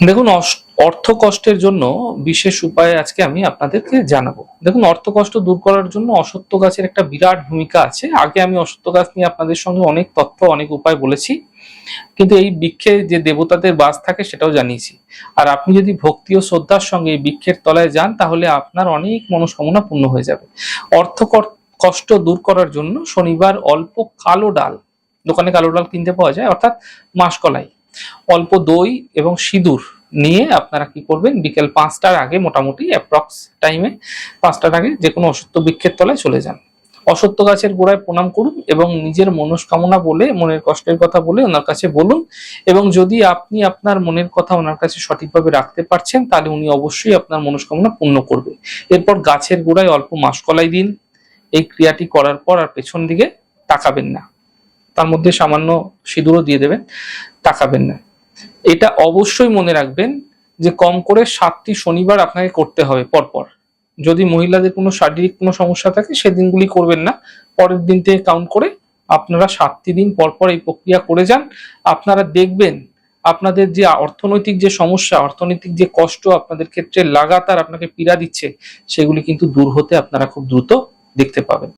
দেখুন, অর্থ কষ্টের জন্য বিশেষ উপায় আজকে আমি আপনাদেরকে জানাবো। দেখুন, অর্থ কষ্ট দূর করার জন্য অশ্বত্থ গাছের একটা বিরাট ভূমিকা আছে। আগে আমি অশ্বত্থ গাছ নিয়ে আপনাদের সঙ্গে অনেক তথ্য, অনেক উপায় বলেছি, কিন্তু এই বৃক্ষে যে দেবতাদের বাস থাকে সেটাও জানিয়েছি। আর আপনি যদি ভক্তি ও শ্রদ্ধার সঙ্গে এই বৃক্ষের তলায় যান, তাহলে আপনার অনেক মনস্কামনা পূর্ণ হয়ে যাবে। অর্থ কষ্ট দূর করার জন্য শনিবার অল্প কালো ডাল, দোকানে কালো ডাল কিনতে পাওয়া যায়, অর্থাৎ মাসকলাই, অল্প দই এবং সিঁদুর নিয়ে আপনারা কি করবেন, বিকেল 5টার আগে, মোটামুটি অ্যাপ্রক্স টাইমে 5টার আগে যে কোনো অশ্বত্থ বৃক্ষের তলায় চলে যান। অশ্বত্থ গাছের গোড়ায় প্রণাম করুন এবং নিজের মনস্কামনা বলে, মনের কষ্টের কথা বলে ওনার কাছে বলুন। এবং যদি আপনি আপনার মনের কথা ওনার কাছে সঠিকভাবে রাখতে পারছেন, তাহলে উনি অবশ্যই আপনার মনস্কামনা পূর্ণ করবে। এরপর গাছের গোড়ায় অল্প মাসকলাই দিন। এই ক্রিয়াটি করার পর আর পেছন দিকে তাকাবেন না, তার মধ্যে সামান্য সিঁদুরও দিয়ে দেবেন, তাকাবেন না। এটা অবশ্যই মনে রাখবেন যে কম করে 7টি শনিবার আপনাকে করতে হবে পরপর। যদি মহিলাদের কোনো শারীরিক কোনো সমস্যা থাকে সেদিনগুলি করবেন না, পরের দিন থেকে কাউন্ট করে আপনারা 7টি দিন পরপর এই প্রক্রিয়া করে যান। আপনারা দেখবেন আপনাদের যে অর্থনৈতিক যে সমস্যা, অর্থনৈতিক যে কষ্ট আপনাদের ক্ষেত্রে লাগাতার আপনাকে পীড়া দিচ্ছে, সেগুলি কিন্তু দূর হতে আপনারা খুব দ্রুত দেখতে পাবেন।